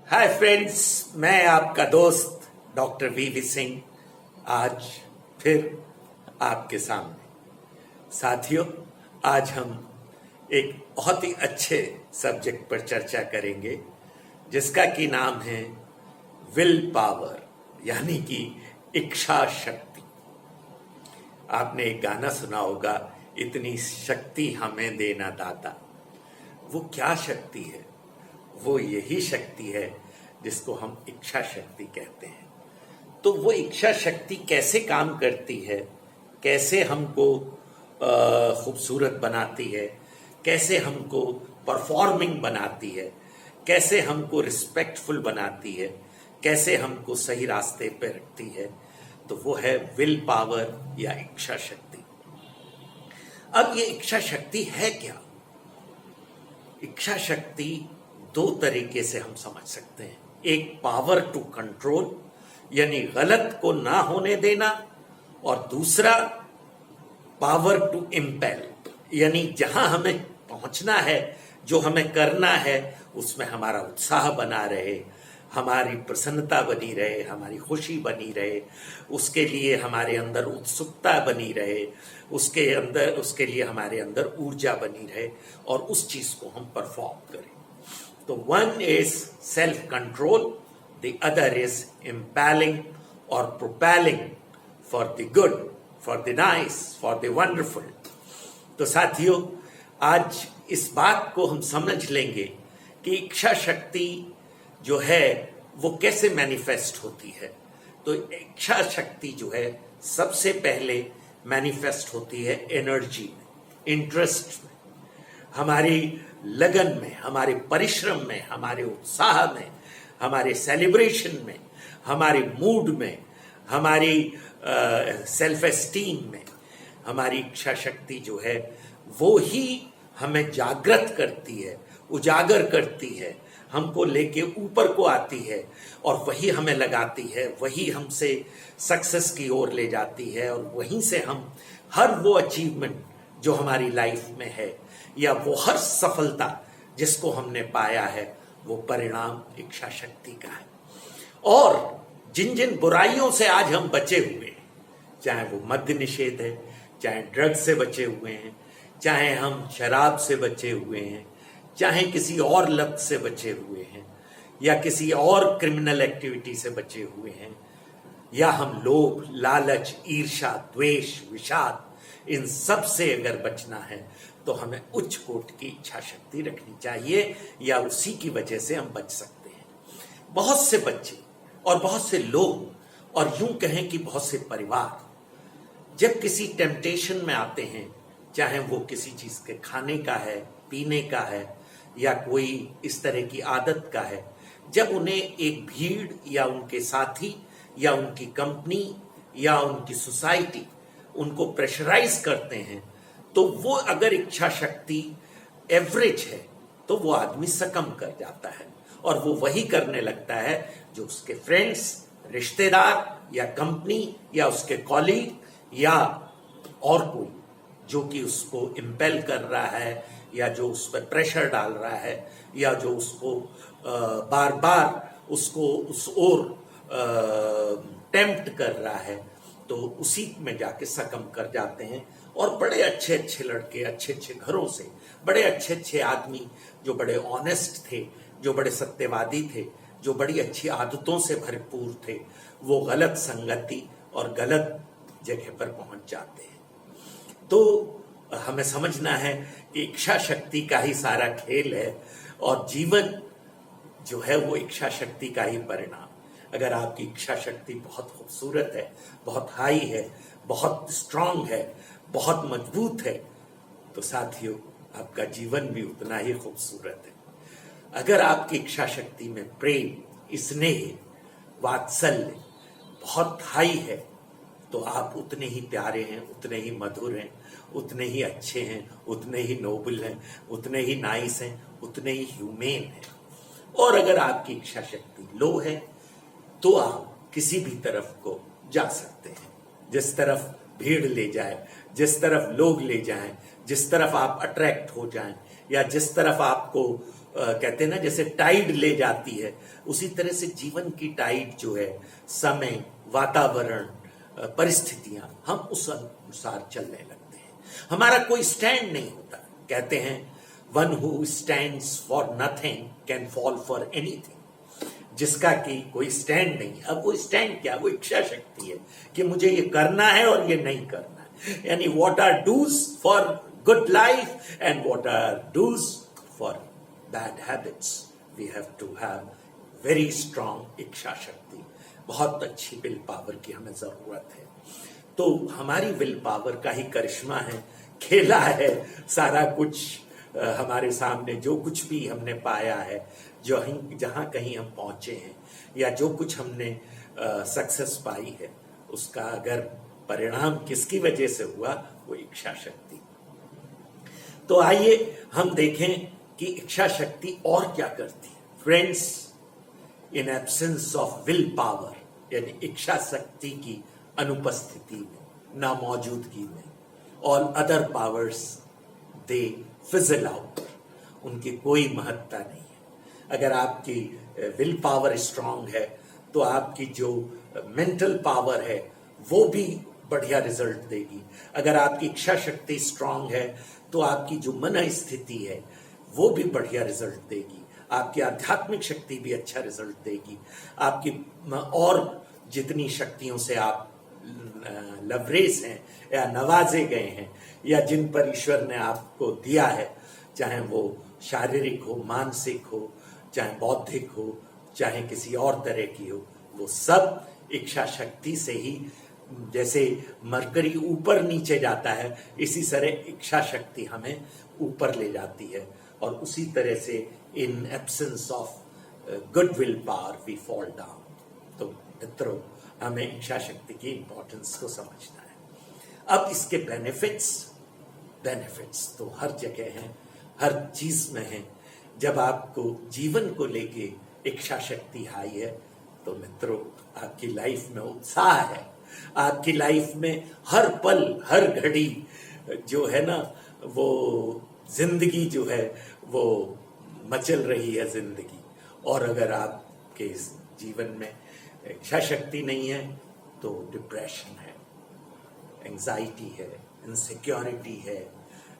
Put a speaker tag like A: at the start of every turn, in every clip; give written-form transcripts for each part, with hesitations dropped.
A: Hi friends, मैं आपका दोस्त डॉक्टर वी सिंह आज फिर आपके सामने। साथियों, आज हम एक बहुत ही अच्छे सब्जेक्ट पर चर्चा करेंगे जिसका कि नाम है विल पावर, यानी कि इच्छा शक्ति। आपने एक गाना सुना होगा, इतनी शक्ति हमें देना दाता। वो क्या शक्ति है? वो यही शक्ति है जिसको हम इच्छा शक्ति कहते हैं। तो वो इच्छा शक्ति कैसे काम करती है, कैसे हमको खूबसूरत बनाती है, कैसे हमको परफॉर्मिंग बनाती है, कैसे हमको रिस्पेक्टफुल बनाती है, कैसे हमको सही रास्ते पे रखती है, तो वो है विल पावर या इच्छा शक्ति। अब ये इच्छा शक्ति है क्या? इच्छा शक्ति दो तरीके से हम समझ सकते हैं। एक पावर टू कंट्रोल, यानी गलत को ना होने देना, और दूसरा पावर टू इम्पेल, यानी जहां हमें पहुंचना है, जो हमें करना है, उसमें हमारा उत्साह बना रहे, हमारी प्रसन्नता बनी रहे, हमारी खुशी बनी रहे, उसके लिए हमारे अंदर उत्सुकता बनी रहे, उसके लिए हमारे अंदर ऊर्जा बनी रहे, और उस चीज को हम परफॉर्म करें। तो one is self-control, the other is impelling or propelling for the good, for the nice, for the wonderful. तो साथियों, आज इस बात को हम समझ लेंगे कि इच्छा शक्ति जो है वो कैसे मैनिफेस्ट होती है। तो इच्छा शक्ति जो है सबसे पहले मैनिफेस्ट होती है एनर्जी में, इंटरेस्ट में, हमारी लगन में, हमारे परिश्रम में, हमारे उत्साह में, हमारे सेलिब्रेशन में, हमारे मूड में, हमारी सेल्फ एस्टीम में। हमारी इच्छा शक्ति जो है वो ही हमें जागृत करती है, उजागर करती है, हमको लेके ऊपर को आती है, और वही हमें लगाती है, वही हमसे सक्सेस की ओर ले जाती है, और वहीं से हम हर वो अचीवमेंट जो हमारी लाइफ में है, या वो हर सफलता जिसको हमने पाया है, वो परिणाम इच्छा शक्ति का है। और जिन जिन बुराइयों से आज हम बचे हुए हैं, चाहे वो मद्य निषेध है, चाहे ड्रग्स से बचे हुए हैं, चाहे हम शराब से बचे हुए हैं, चाहे किसी और लत से बचे हुए हैं, या किसी और क्रिमिनल एक्टिविटी से बचे हुए हैं, या हम लोभ, लालच, ईर्ष्या, द्वेष, विषाद, इन सब से अगर बचना है तो हमें उच्च कोटि की इच्छा शक्ति रखनी चाहिए, या उसी की वजह से हम बच सकते हैं। बहुत से बच्चे और बहुत से लोग, और यूं कहें कि बहुत से परिवार, जब किसी टेम्पटेशन में आते हैं, चाहे वो किसी चीज के खाने का है, पीने का है, या कोई इस तरह की आदत का है, जब उन्हें एक भीड़ या उनके साथी या उनकी कंपनी या उनकी सोसाइटी उनको प्रेशराइज करते हैं, तो वो अगर इच्छा शक्ति एवरेज है तो वो आदमी सकम कर जाता है, और वो वही करने लगता है जो उसके फ्रेंड्स, रिश्तेदार, या कंपनी, या उसके कॉलीग, या और कोई जो कि उसको इम्पेल कर रहा है, या जो उस पर प्रेशर डाल रहा है, या जो उसको बार बार उसको उस ओर टेम्प्ट कर रहा है, तो उसी में जाके सकम कर जाते हैं। और बड़े अच्छे अच्छे लड़के, अच्छे अच्छे घरों से, बड़े अच्छे अच्छे आदमी, जो बड़े ऑनेस्ट थे, जो बड़े सत्यवादी थे, जो बड़ी अच्छी आदतों से भरपूर थे, वो गलत संगति और गलत जगह पर पहुंच जाते हैं। तो हमें समझना है कि इच्छा शक्ति का ही सारा खेल है, और जीवन जो है वो इच्छा शक्ति का ही परिणाम। अगर आपकी इच्छा शक्ति बहुत खूबसूरत है, बहुत हाई है, बहुत स्ट्रांग है, बहुत मजबूत है, तो साथियों आपका जीवन भी उतना ही खूबसूरत है। अगर आपकी इच्छा शक्ति में प्रेम, स्नेह, वात्सल्य बहुत हाई है, तो आप उतने ही प्यारे हैं, उतने ही मधुर हैं, उतने ही अच्छे हैं, उतने ही नोबल हैं, उतने ही नाइस हैं, उतने ही ह्यूमेन हैं। और अगर आपकी इच्छा शक्ति लो है तो आप किसी भी तरफ को जा सकते हैं, जिस तरफ भीड़ ले जाए, जिस तरफ लोग ले जाएं, जिस तरफ आप अट्रैक्ट हो जाएं, या जिस तरफ आपको कहते हैं ना, जैसे टाइड ले जाती है, उसी तरह से जीवन की टाइड जो है, समय, वातावरण, परिस्थितियां, हम उस अनुसार चलने लगते हैं। हमारा कोई स्टैंड नहीं होता। कहते हैं one who stands for nothing can fall for anything. जिसका कि कोई स्टैंड नहीं। अब वो स्टैंड क्या, वो इच्छा शक्ति है कि मुझे ये करना है और ये नहीं करना है। यानी what are dos for good life and what are dos for bad habits. We have to have very strong इच्छा शक्ति। बहुत अच्छी विल पावर की हमें जरूरत है। तो हमारी विल पावर का ही करिश्मा है, खेला है सारा कुछ हमारे सामने। जो कुछ भी हमने पाया है, जो जहां कहीं हम पहुंचे हैं, या जो कुछ हमने सक्सेस पाई है, उसका अगर परिणाम किसकी वजह से हुआ, वो इच्छा शक्ति। तो आइए हम देखें कि इच्छा शक्ति और क्या करती है। Friends, in absence of will power, यानी इच्छा शक्ति की अनुपस्थिति में, ना मौजूदगी में, ऑल अदर पावर्स दे फिजल आउट। उनकी कोई महत्ता नहीं है। अगर आपकी विल पावर स्ट्रांग है तो आपकी जो मेंटल पावर है वो भी बढ़िया रिजल्ट देगी। अगर आपकी इच्छा शक्ति स्ट्रांग है तो आपकी जो मन स्थिति है वो भी बढ़िया रिजल्ट देगी। आपकी आध्यात्मिक शक्ति भी अच्छा रिजल्ट देगी। आपकी और जितनी शक्तियों से आप लवरेज हैं या नवाजे गए हैं, या जिन पर ईश्वर ने आपको दिया है, चाहे वो शारीरिक हो, मानसिक हो, चाहे बौद्धिक हो, चाहे किसी और तरह की हो, वो सब इच्छा शक्ति से ही, जैसे मरकरी ऊपर नीचे जाता है, इसी तरह इच्छा शक्ति हमें ऊपर ले जाती है। और उसी तरह से in absence of good will power we fall down. तो मित्रों, हमें इच्छा शक्ति की इंपॉर्टेंस को समझना है। अब इसके बेनिफिट्स तो हर जगह हैं, हर चीज में हैं। जब आपको जीवन को लेके इच्छा शक्ति हाई है तो मित्रों, आपकी लाइफ में उत्साह है। आपकी लाइफ में हर पल, हर घड़ी जो है ना, वो जिंदगी जो है वो मचल रही है जिंदगी। और अगर आपके जीवन में इच्छा शक्ति नहीं है तो डिप्रेशन है, एंजाइटी है, इनसिक्योरिटी है,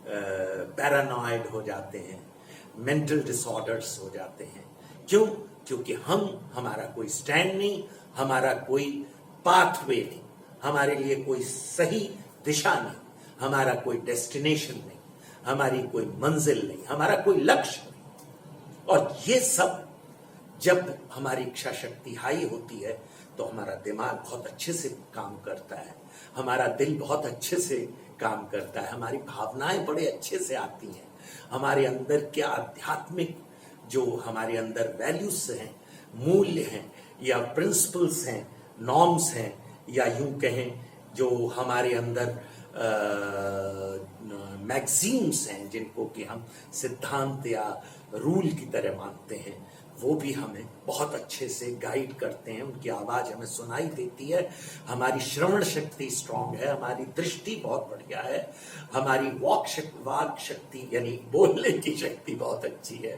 A: पैरानॉइड हो जाते हैं, मेंटल डिसऑर्डर्स हो जाते हैं। क्यों? क्योंकि हमारा कोई स्टैंड नहीं, हमारा कोई पाथवे नहीं, हमारे लिए कोई सही दिशा नहीं, हमारा कोई डेस्टिनेशन नहीं, हमारी कोई मंजिल नहीं, हमारा कोई लक्ष्य नहीं। और ये सब जब हमारी इच्छा शक्ति हाई होती है तो हमारा दिमाग बहुत अच्छे से काम करता है, हमारा दिल बहुत अच्छे से काम करता है, हमारी भावनाएं बड़े अच्छे से आती हैं, हमारे अंदर के आध्यात्मिक जो हमारे अंदर वैल्यूज हैं, मूल्य हैं, या प्रिंसिपल्स हैं, नॉर्म्स हैं, या यूं कहें जो हमारे अंदर मैक्सिम्स हैं, जिनको कि हम सिद्धांत या रूल की तरह मानते हैं, वो भी हमें बहुत अच्छे से गाइड करते हैं। उनकी आवाज हमें सुनाई देती है। हमारी श्रवण शक्ति स्ट्रांग है, हमारी दृष्टि बहुत बढ़िया है, हमारी वाक शक्ति यानी बोलने की शक्ति बहुत अच्छी है,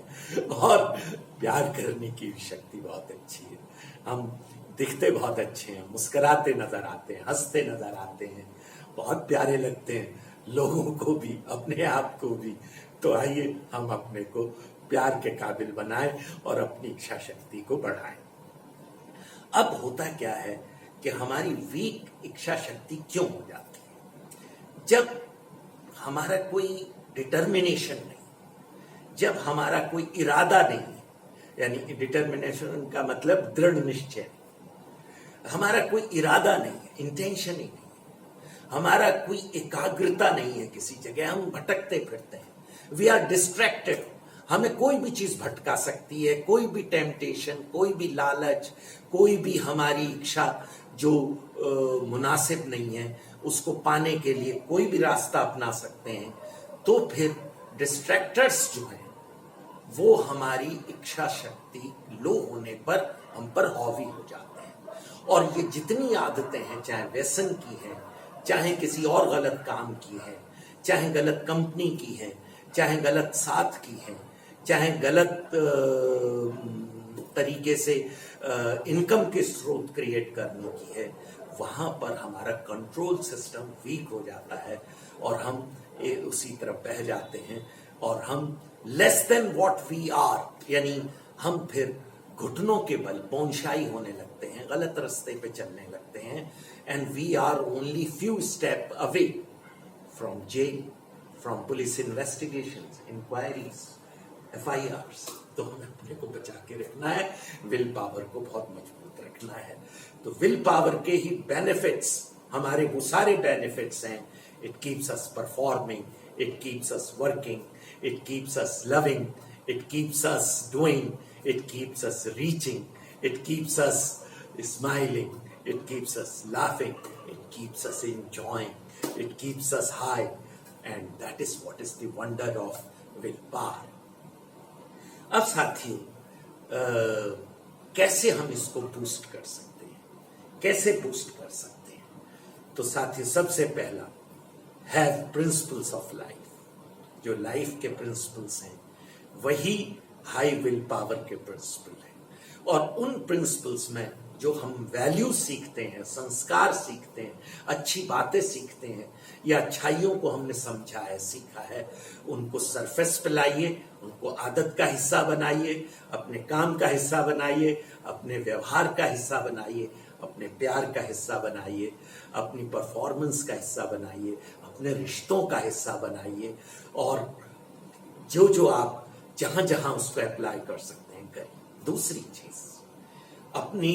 A: और प्यार करने की शक्ति बहुत अच्छी है। हम दिखते बहुत अच्छे हैं, मुस्कुराते नजर आते हैं, हंसते नजर आते हैं, बहुत प्यारे लगते हैं लोगों को भी, अपने आप को भी। तो आइए हम अपने को प्यार के काबिल बनाएं और अपनी इच्छा शक्ति को बढ़ाएं। अब होता क्या है कि हमारी वीक इच्छा शक्ति क्यों हो जाती है? जब हमारा कोई डिटर्मिनेशन नहीं, जब हमारा कोई इरादा नहीं, यानी डिटर्मिनेशन का मतलब दृढ़ निश्चय, हमारा कोई इरादा नहीं है, इंटेंशन ही नहीं, हमारा कोई एकाग्रता नहीं है किसी जगह, हम भटकते फिरते हैं, वी आर डिस्ट्रैक्टेड। हमें कोई भी चीज भटका सकती है, कोई भी टेम्पटेशन, कोई भी लालच, कोई भी हमारी इच्छा जो मुनासिब नहीं है, उसको पाने के लिए कोई भी रास्ता अपना सकते हैं। तो फिर डिस्ट्रैक्टर्स जो हैं वो हमारी इच्छा शक्ति लो होने पर हम पर हावी हो जाते हैं। और ये जितनी आदतें हैं, चाहे व्यसन की हैं, चाहे किसी और गलत काम की है, चाहे गलत कंपनी की है, चाहे गलत साथ की है, चाहे गलत तरीके से इनकम के स्रोत क्रिएट करने की है, वहां पर हमारा कंट्रोल सिस्टम वीक हो जाता है और हम उसी तरफ बह जाते हैं और हम less than what we are, यानी हम फिर घुटनों के बल बोनशाई होने लगते हैं, गलत रास्ते पे चलने लगते हैं। And we are only few step away from jail, from police investigations, inquiries, FIRs। तो हमें अपने को बचा के रखना है, विल पावर को बहुत मजबूत रखना है। तो विल पावर के ही बेनिफिट्स, हमारे वो सारे बेनिफिट्स हैं। It keeps us performing, it keeps us working, it keeps us loving, it keeps us doing, it keeps us reaching, it keeps us smiling, it keeps us laughing, it keeps us enjoying, it keeps us high, and that is what is the wonder of willpower। अब साथियों, कैसे हम इसको boost कर सकते हैं, कैसे boost कर सकते हैं? तो साथियों, सबसे पहला, हैव प्रिंसिपल्स ऑफ लाइफ। जो लाइफ के प्रिंसिपल्स हैं वही हाई विल पावर के प्रिंसिपल हैं। और उन प्रिंसिपल्स में जो हम वैल्यू सीखते हैं, संस्कार सीखते हैं, अच्छी बातें सीखते हैं, या अच्छाइयों को हमने समझा है, सीखा है, उनको सरफेस पे लाइए, उनको आदत का हिस्सा बनाइए, अपने काम का हिस्सा बनाइए, अपने व्यवहार का हिस्सा बनाइए, अपने प्यार का हिस्सा बनाइए, अपनी परफॉर्मेंस का हिस्सा बनाइए, अपने रिश्तों का हिस्सा बनाइए, और जो जो आप जहां जहां उसको अप्लाई कर सकते हैं करिए। दूसरी चीज, अपनी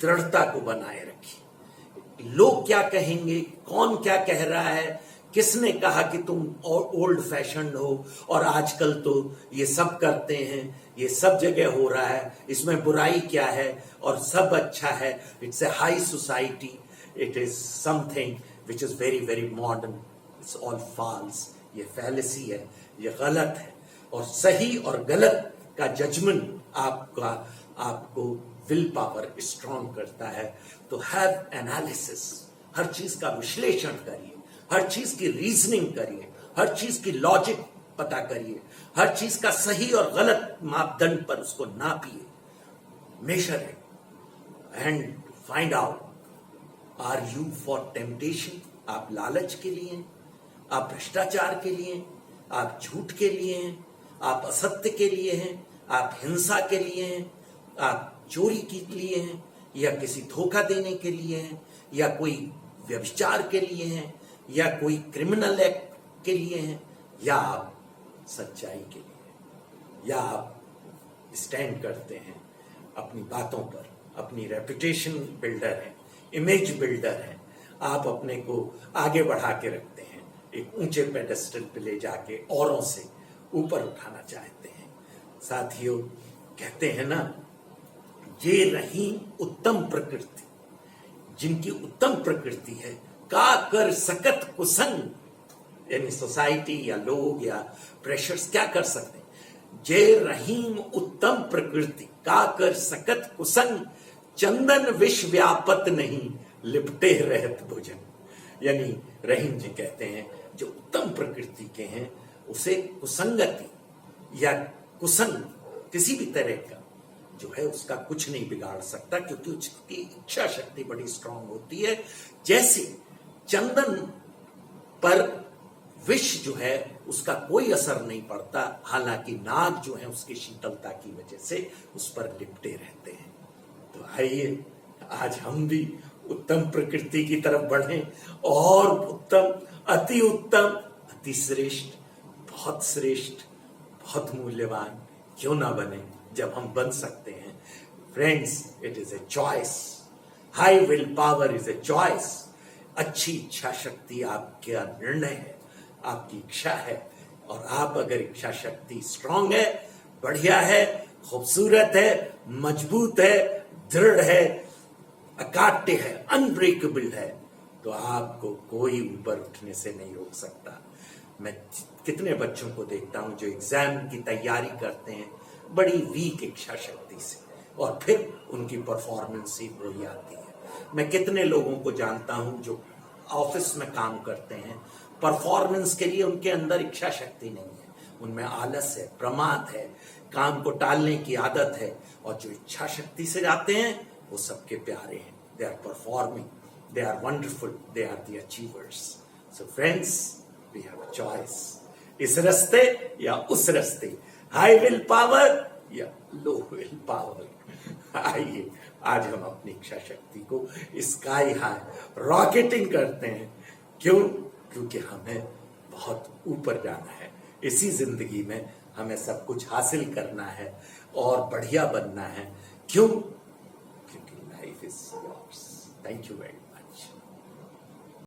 A: दृढ़ता को बनाए रखिए। लोग क्या कहेंगे, कौन क्या कह रहा है, किसने कहा कि तुम ओल्ड फैशन हो और आजकल तो ये सब करते हैं, ये सब जगह हो रहा है, इसमें बुराई क्या है और सब अच्छा है, it's a high society, it is something which is very very modern, it's all false. ये फैलेसी है, ये गलत है। और सही और गलत का जजमेंट आपको विल पावर स्ट्रॉन्ग करता है। तो हैव एनालिसिस, हर चीज का विश्लेषण करिए, हर चीज की रीजनिंग करिए, हर चीज की लॉजिक पता करिए, हर चीज का सही और गलत मापदंड पर उसको नापिए, measure it and find out, are you for temptation? आप लालच के लिए हैं, आप भ्रष्टाचार के लिए हैं, आप झूठ के लिए हैं, आप असत्य के लिए हैं, आप हिंसा के लिए हैं, आप चोरी के लिए हैं, या किसी धोखा देने के लिए हैं, या कोई व्यभिचार के लिए हैं, या कोई क्रिमिनल एक्ट के लिए हैं, या आप सच्चाई के लिए, या आप स्टैंड करते हैं अपनी बातों पर, अपनी रेपुटेशन बिल्डर हैं, इमेज बिल्डर हैं, आप अपने को आगे बढ़ा के रखते हैं, एक ऊंचे पेडेस्टल पे ले जाके औरों से ऊपर उठाना चाहते हैं। साथियों, कहते हैं ना, ये रही उत्तम प्रकृति, जिनकी उत्तम प्रकृति है, का कर सकत कुसंग, यानी सोसाइटी या लोग या प्रेशर्स क्या कर सकते हैं? जे रहीम उत्तम प्रकृति, का कर सकत कुसंग, चंदन विष व्यापत नहीं, लिपटे रहत भुजन। यानी रहीम जी कहते हैं, जो उत्तम प्रकृति के हैं उसे कुसंगति या कुसंग किसी भी तरह का जो है उसका कुछ नहीं बिगाड़ सकता, क्योंकि उसकी इच्छा शक्ति बड़ी स्ट्रांग होती है। जैसे चंदन पर विष जो है उसका कोई असर नहीं पड़ता, हालांकि नाग जो है उसकी शीतलता की वजह से उस पर लिपटे रहते हैं। तो आइए आज हम भी उत्तम प्रकृति की तरफ बढ़ें और उत्तम, अति उत्तम, अति श्रेष्ठ, बहुत श्रेष्ठ, बहुत मूल्यवान क्यों ना बने, जब हम बन सकते हैं। Friends, it is a choice, high will power is a choice. अच्छी इच्छा शक्ति आपका निर्णय है, आपकी इच्छा है, और आप अगर इच्छा शक्ति स्ट्रांग है, बढ़िया है, खूबसूरत है, मजबूत है, दृढ़ है, अकाट्य है, अनब्रेकेबल है, तो आपको कोई ऊपर उठने से नहीं रोक सकता। मैं कितने बच्चों को देखता हूं जो एग्जाम की तैयारी करते हैं बड़ी वीक इच्छा शक्ति से, और फिर उनकी परफॉर्मेंस ही बुरी आती है। मैं कितने लोगों को जानता हूं जो ऑफिस में काम करते हैं, परफॉर्मेंस के लिए उनके अंदर इच्छा शक्ति नहीं है, उनमें आलस है, प्रमाद है, काम को टालने की आदत है, और जो इच्छा शक्ति से जाते हैं वो सबके प्यारे हैं। They are performing, they are wonderful, they are the achievers. So friends, we have a choice, इस रास्ते या उस रास्ते, हाई विल पावर या लो विल पावर। आइए आज हम अपनी इच्छा शक्ति को स्काई हाई रॉकेटिंग करते हैं। क्यों? क्योंकि हमें बहुत ऊपर जाना है। इसी जिंदगी में हमें सब कुछ हासिल करना है और बढ़िया बनना है। क्यों? क्योंकि life is yours. Thank you very much.